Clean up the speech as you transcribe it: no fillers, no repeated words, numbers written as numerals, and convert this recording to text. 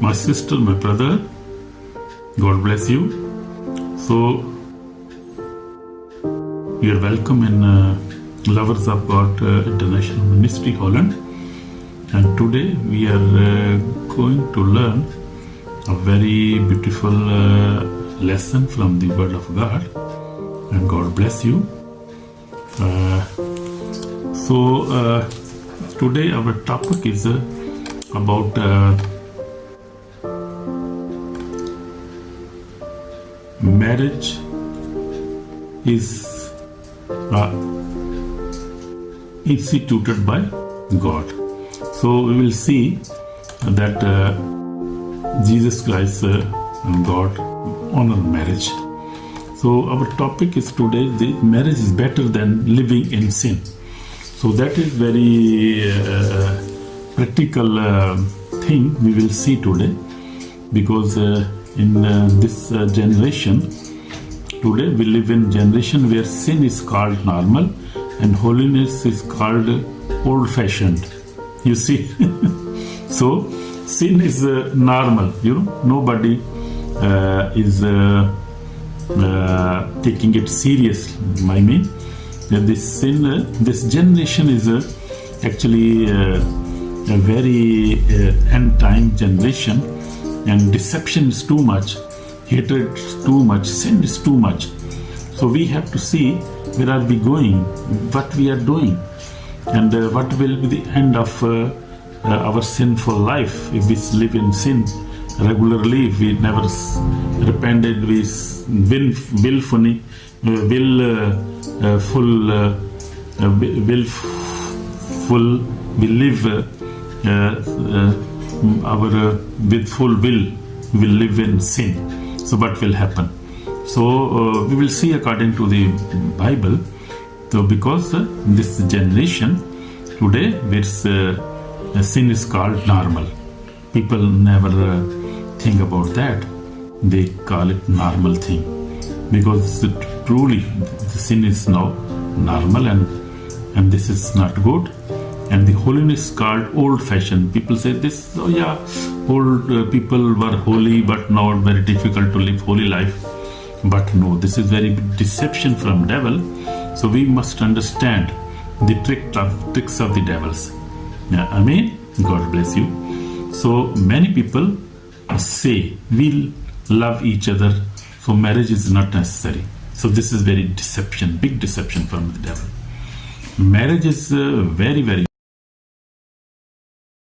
my sister, my brother, God bless you. So, you are welcome in Lovers of God International Ministry, Holland. And today we are going to learn a very beautiful lesson from the Word of God. And God bless you. Today our topic is about marriage is instituted by God. So we will see that Jesus Christ and God honor marriage. So our topic is today, the marriage is better than living in sin. So that is very practical thing we will see today, because in this generation, today we live in generation where sin is called normal and holiness is called old-fashioned. You see, so sin is normal. Nobody is taking it serious. I mean, this sin, this generation is actually a very end-time generation, and deception is too much, hatred is too much, sin is too much. So we have to see where are we going, what we are doing, and what will be the end of our sinful life if we live in sin regularly. We never repented, we willfully we live with full will, we will live in sin. So what will happen? So we will see according to the Bible. So because this generation today, where sin is called normal, people never think about that. They call it normal thing, because truly the sin is now normal, and this is not good. And the holiness called old-fashioned. People say this, oh yeah, old people were holy, but now it's very difficult to live holy life. But no, this is very big deception from devil. So we must understand the tricks of the devils. Yeah, Amen. God bless you. So many people say we'll love each other, so marriage is not necessary. So this is very deception, big deception from the devil. Marriage is very, very